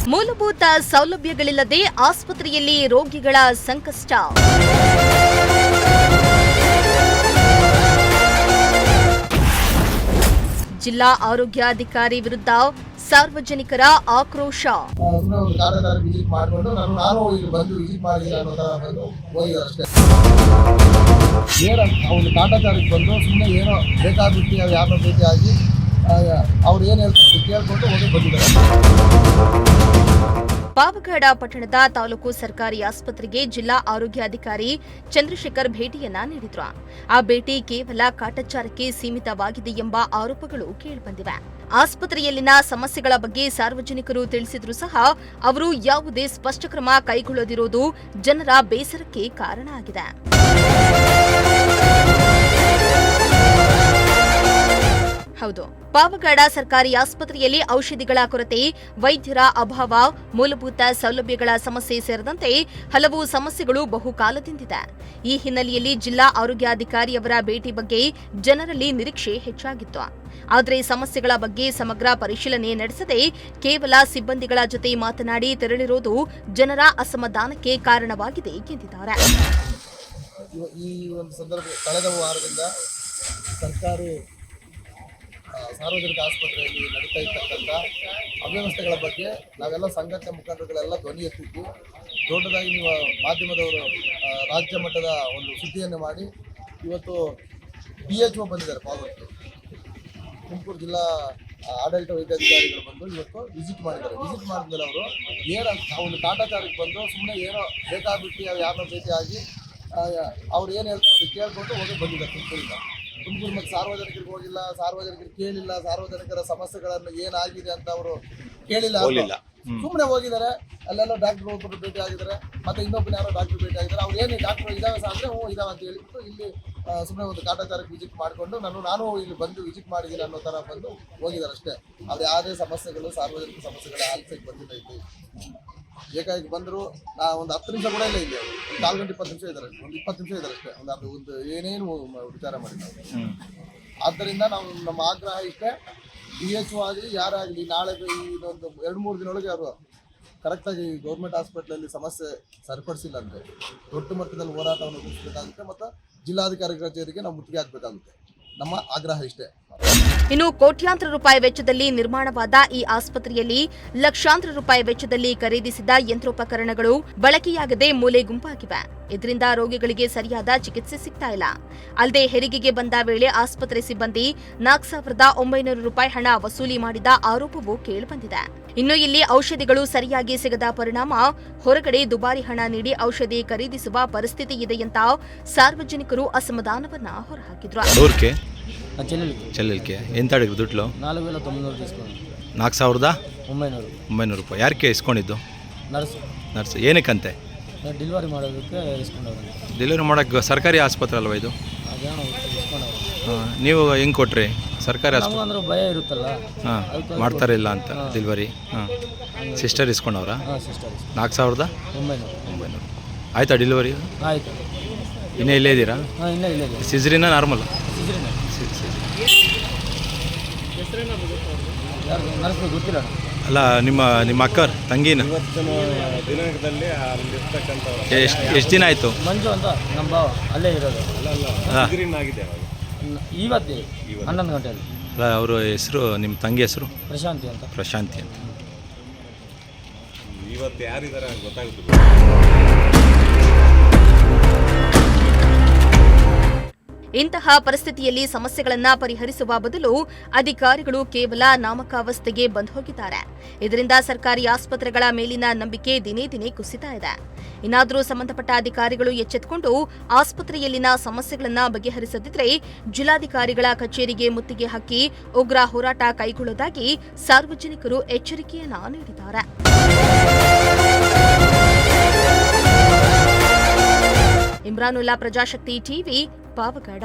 ಮೂಲಭೂತ ಸೌಲಭ್ಯಗಳಿಲ್ಲದೆ ಆಸ್ಪತ್ರೆಯಲ್ಲಿ ರೋಗಿಗಳ ಸಂಕಷ್ಟ. ಜಿಲ್ಲಾ ಆರೋಗ್ಯಾಧಿಕಾರಿ ವಿರುದ್ಧ ಸಾರ್ವಜನಿಕರ ಆಕ್ರೋಶ. ಕಾಟಾಚಾರಕ್ಕೆ ಬಂದು ಸುಮ್ಮನೆ ಏನೋ ಬೇಕಾಬಿಟ್ಟು ಯಾರನ್ನ ಭೇಟಿಯಾಗಿ ಅವ್ರು ಏನು ಹೇಳ್ತಾರೆ ಕೇಳ್ಕೊಂಡು ಹೋಗಿ ಬಂದಿದ್ದಾರೆ. ಪಾವಗಡ ಪಟ್ಟಣದ ತಾಲೂಕು ಸರ್ಕಾರಿ ಆಸ್ಪತ್ರೆಗೆ ಜಿಲ್ಲಾ ಆರೋಗ್ಯಾಧಿಕಾರಿ ಚಂದ್ರಶೇಖರ್ ಭೇಟಿಯನ್ನ ನೀಡಿದ್ರು. ಆ ಭೇಟಿ ಕೇವಲ ಕಾಟಾಚಾರಕ್ಕೆ ಸೀಮಿತವಾಗಿದೆ ಎಂಬ ಆರೋಪಗಳು ಕೇಳಿಬಂದಿವೆ. ಆಸ್ಪತ್ರೆಯಲ್ಲಿನ ಸಮಸ್ಯೆಗಳ ಬಗ್ಗೆ ಸಾರ್ವಜನಿಕರು ತಿಳಿಸಿದ್ರೂ ಸಹ ಅವರು ಯಾವುದೇ ಸ್ಪಷ್ಟ ಕ್ರಮ ಕೈಗೊಳ್ಳದಿರುವುದು ಜನರ ಬೇಸರಕ್ಕೆ ಕಾರಣ ಆಗಿದೆ. ಹೌದು, ಪಾವಗಡ ಸರ್ಕಾರಿ ಆಸ್ಪತ್ರೆಯಲ್ಲಿ ಔಷಧಿಗಳ ಕೊರತೆ, ವೈದ್ಯರ ಅಭಾವ, ಮೂಲಭೂತ ಸೌಲಭ್ಯಗಳ ಸಮಸ್ಯೆ ಸೇರಿದಂತೆ ಹಲವು ಸಮಸ್ಯೆಗಳು ಬಹುಕಾಲದಿಂದಿದೆ. ಈ ಹಿನ್ನೆಲೆಯಲ್ಲಿ ಜಿಲ್ಲಾ ಆರೋಗ್ಯಾಧಿಕಾರಿಯವರ ಭೇಟಿ ಬಗ್ಗೆ ಜನರಲ್ಲಿ ನಿರೀಕ್ಷೆ ಹೆಚ್ಚಾಗಿತ್ತು. ಆದರೆ ಸಮಸ್ಯೆಗಳ ಬಗ್ಗೆ ಸಮಗ್ರ ಪರಿಶೀಲನೆ ನಡೆಸದೆ ಕೇವಲ ಸಿಬ್ಬಂದಿಗಳ ಜೊತೆ ಮಾತನಾಡಿ ತೆರಳಿರುವುದು ಜನರ ಅಸಮಾಧಾನಕ್ಕೆ ಕಾರಣವಾಗಿದೆ ಎಂದಿದ್ದಾರೆ. ಈ ಒಂದು ಸಂದರ್ಭ ಕಳೆದ ವಾರದಿಂದ ಸರ್ಕಾರಿ ಸಾರ್ವಜನಿಕ ಆಸ್ಪತ್ರೆಯಲ್ಲಿ ನಡೀತಾ ಇರ್ತಕ್ಕಂಥ ಅವ್ಯವಸ್ಥೆಗಳ ಬಗ್ಗೆ ನಾವೆಲ್ಲ ಸಂಘಟನೆ ಮುಖಂಡರುಗಳೆಲ್ಲ ಧ್ವನಿ ಎತ್ತಿದ್ದು, ದೊಡ್ಡದಾಗಿ ನೀವು ಮಾಧ್ಯಮದವರು ರಾಜ್ಯ ಮಟ್ಟದ ಒಂದು ಸುದ್ದಿಯನ್ನು ಮಾಡಿ ಇವತ್ತು PHO ಬಂದಿದ್ದಾರೆ. ಪಾವಗಡಕ್ಕೆ ತುಮಕೂರು ಜಿಲ್ಲಾ ಆಡಳಿತ ವೈದ್ಯಾಧಿಕಾರಿಗಳು ಬಂದು ಇವತ್ತು ವಿಸಿಟ್ ಮಾಡಿದ್ದಾರೆ. ವಿಸಿಟ್ ಮಾಡಿದ್ಮೇಲೆ ಅವರು ಒಂದು ಕಾಟಾಚಾರಕ್ಕೆ ಬಂದು ಸುಮ್ಮನೆ ಏನೋ ಬೇಕಾಬಿಟ್ಟು ಯಾರನ್ನ ಭೇಟಿಯಾಗಿ ಅವ್ರು ಏನು ಹೇಳ್ತಾರೆ ಕೇಳ್ಕೊಂಡು ಹೋಗಿ ಬಂದಿದ್ದಾರೆ. ತುಮಕೂರು ಮತ್ತು ಸಾರ್ವಜನಿಕರಿಗೆ ಹೋಗಿಲ್ಲ, ಸಾರ್ವಜನಿಕರಿಗೆ ಕೇಳಿಲ್ಲ, ಸಾರ್ವಜನಿಕರ ಸಮಸ್ಯೆಗಳನ್ನು ಏನಾಗಿದೆ ಅಂತ ಅವರು ಕೇಳಿಲ್ಲ, ಸುಮ್ಮನೆ ಹೋಗಿದ್ದಾರೆ. ಅಲ್ಲೆಲ್ಲ ಡಾಕ್ಟರ್ ಒಬ್ಬರು ಭೇಟಿ ಆಗಿದ್ದಾರೆ, ಮತ್ತೆ ಇನ್ನೊಬ್ಬರು ಯಾರೋ ಡಾಕ್ಟರ್ ಭೇಟಿ ಆಗಿದ್ದಾರೆ. ಅವ್ರು ಏನು ಡಾಕ್ಟರ್ ಇದಾವೆ ಅಂದರೆ ಇದಾವೆ ಅಂತ ಹೇಳಿಬಿಟ್ಟು ಇಲ್ಲಿ ಸುಮ್ಮನೆ ಒಂದು ಕಾಟಾಚಾರಕ್ಕೆ ವಿಸಿಟ್ ಮಾಡಿಕೊಂಡು ನಾನು ಇಲ್ಲಿ ಬಂದು ವಿಸಿಟ್ ಮಾಡಿದ್ದೀನಿ ಅನ್ನೋ ಥರ ಬಂದು ಹೋಗಿದ್ದಾರೆ ಅಷ್ಟೇ. ಅವ್ರು ಯಾವುದೇ ಸಮಸ್ಯೆಗಳು ಸಾರ್ವಜನಿಕ ಸಮಸ್ಯೆಗಳ ಆಲಿಸಕ್ಕೆ ಬಂದಿಲ್ಲ. ಇಲ್ಲಿ ಏಕಾಏಕಿ ಬಂದರು. ಒಂದು 10 ನಿಮಿಷ ಕೂಡ ಇಲ್ಲ, ಇಲ್ಲಿ ಒಂದು 4 ಗಂಟೆ 20 ನಿಮಿಷ ಇದ್ದಾರೆ, ಒಂದು 20 ನಿಮಿಷ ಇದ್ದಾರೆ ಅಷ್ಟೇ. ಒಂದು ಏನೇನು ವಿಚಾರ ಮಾಡಿದ್ದಾರೆ. ಆದ್ದರಿಂದ ನಾವು ನಮ್ಮ ಆಗ್ರಹ ಇಷ್ಟೇ, PHO ಆಗಲಿ ಯಾರಾಗಲಿ ನಾಳೆ ಇದೊಂದು 2-3 ದಿನದೊಳಗೆ ಅವರು ಕರೆಕ್ಟಾಗಿ ಗೌರ್ಮೆಂಟ್ ಹಾಸ್ಪಿಟ್ಲಲ್ಲಿ ಸಮಸ್ಯೆ ಸರಿಪಡಿಸಿಲ್ಲ ಅಂದರೆ ದೊಡ್ಡ ಮಟ್ಟದಲ್ಲಿ ಹೋರಾಟವನ್ನು ರೂಪಿಸಬೇಕಾಗುತ್ತೆ ಮತ್ತು ಜಿಲ್ಲಾಧಿಕಾರಿ ಕಚೇರಿಗೆ ನಾವು ಮುತ್ತಿಗೆ ಹಾಕಬೇಕಾಗುತ್ತೆ. ನಮ್ಮ ಆಗ್ರಹ ಇಷ್ಟೇ. ಇನ್ನು ಕೋಟ್ಯಾಂತರ ರೂಪಾಯಿ ವೆಚ್ಚದಲ್ಲಿ ನಿರ್ಮಾಣವಾದ ಈ ಆಸ್ಪತ್ರೆಯಲ್ಲಿ ಲಕ್ಷಾಂತರ ರೂಪಾಯಿ ವೆಚ್ಚದಲ್ಲಿ ಖರೀದಿಸಿದ ಯಂತ್ರೋಪಕರಣಗಳು ಬಳಕೆಯಾಗದೆ ಮೂಲೆ ಗುಂಪಾಗಿವೆ. ಇದರಿಂದ ರೋಗಿಗಳಿಗೆ ಸರಿಯಾದ ಚಿಕಿತ್ಸೆ ಸಿಗ್ತಾ ಇಲ್ಲ. ಅಲ್ಲದೆ ಹೆರಿಗೆಗೆ ಬಂದ ವೇಳೆ ಆಸ್ಪತ್ರೆ ಸಿಬ್ಬಂದಿ 4,900 ರೂಪಾಯಿ ಹಣ ವಸೂಲಿ ಮಾಡಿದ ಆರೋಪವೂ ಕೇಳಿಬಂದಿದೆ. ಇನ್ನು ಇಲ್ಲಿ ಔಷಧಿಗಳು ಸರಿಯಾಗಿ ಸಿಗದ ಪರಿಣಾಮ ಹೊರಗಡೆ ದುಬಾರಿ ಹಣ ನೀಡಿ ಔಷಧಿ ಖರೀದಿಸುವ ಪರಿಸ್ಥಿತಿ ಇದೆ ಅಂತ ಸಾರ್ವಜನಿಕರು ಅಸಮಾಧಾನವನ್ನ ಹೊರಹಾಕಿದ್ರು. చెల్లెలకి ఎంత అడిగి దుడ్లు? 4,900 తీసుకోండి. 4,900 ರೂಪಾಯಿ. ಯಾರಿಗೆ ಇಸ್ಕೊಂಡಿದ್ದು? ನರ್ಸ್. ಏನಕ್ಕಂತೆ? ಡೆಲಿವರಿ ಮಾಡೋದಕ್ಕೆ ಇಸ್ಕೊಂಡವ್ರು. ಡೆಲಿವರಿ ಮಾಡೋಕ್ಕೆ ಸರ್ಕಾರಿ ಆಸ್ಪತ್ರೆ ಅಲ್ವಾ ಇದು? ನೀವು ಹೆಂಗೆ ಕೊಟ್ರಿ? ಸರ್ಕಾರಿ ಆಸ್ಪತ್ರೆ ಅಂದ್ರೆ ಭಯ ಇರುತ್ತಲ್ಲ, ಮಾಡ್ತಾರೆ ಇಲ್ಲ ಅಂತ ಡೆಲಿವರಿ. ಸಿಸ್ಟರ್ ಇಸ್ಕೊಂಡವ್ರಾ? 4,900. ಆಯ್ತಾ ಡೆಲಿವರಿ? ಆಯ್ತು. ಇನ್ನೇ ಇಲ್ಲೇ ಇದ್ದೀರಾ? ಸಿಜರಿನ ನಾರ್ಮಲ್? ಗೊತ್ತಿಲ್ಲ. ಅಲ್ಲ, ನಿಮ್ಮ ಅಕ್ಕರ್ ತಂಗಿನ ಎಷ್ಟು ದಿನ ಆಯಿತು? ಮಂಜು ಅಂತ ನಮ್ಮ ಭಾವ ಅಲ್ಲೇ ಇರೋದು. ಇವತ್ತೇ 11 ಗಂಟೆಯಲ್ಲಿ. ಅಲ್ಲ, ಅವ್ರ ಹೆಸರು, ನಿಮ್ಮ ತಂಗಿ ಹೆಸರು? ಪ್ರಶಾಂತಿ ಅಂತ. ಪ್ರಶಾಂತಿ ಅಂತ. ಇವತ್ತು ಯಾರಿದ್ದಾರೆ ಗೊತ್ತಾಗುತ್ತೆ. ಇಂತಹ ಪರಿಸ್ಥಿತಿಯಲ್ಲಿ ಸಮಸ್ಯೆಗಳನ್ನ ಪರಿಹರಿಸುವ ಬದಲು ಅಧಿಕಾರಿಗಳು ಕೇವಲ ನಾಮಕಾವಸ್ಥೆಗೆ ಬಂದು ಹೋಗಿದ್ದಾರೆ. ಇದರಿಂದ ಸರ್ಕಾರಿ ಆಸ್ಪತ್ರೆಗಳ ಮೇಲಿನ ನಂಬಿಕೆ ದಿನೇ ದಿನೇ ಕುಸಿತಾ ಇದೆ. ಇನ್ನಾದರೂ ಸಂಬಂಧಪಟ್ಟ ಅಧಿಕಾರಿಗಳು ಎಚ್ಚೆತ್ತುಕೊಂಡು ಆಸ್ಪತ್ರೆಯಲ್ಲಿನ ಸಮಸ್ಯೆಗಳನ್ನ ಬಗೆಹರಿಸದಿದ್ದರೆ ಜಿಲ್ಲಾಧಿಕಾರಿಗಳ ಕಚೇರಿಗೆ ಮುತ್ತಿಗೆ ಹಾಕಿ ಉಗ್ರ ಹೋರಾಟ ಕೈಗೊಳ್ಳುವುದಾಗಿ ಸಾರ್ವಜನಿಕರು ಎಚ್ಚರಿಕೆಯನ್ನ ನೀಡಿದ್ದಾರೆ. ಇಮ್ರಾನುಲ್ಲಾ, ಪ್ರಜಾಶಕ್ತಿ ಟಿವಿ, ಪಾವಗಡ.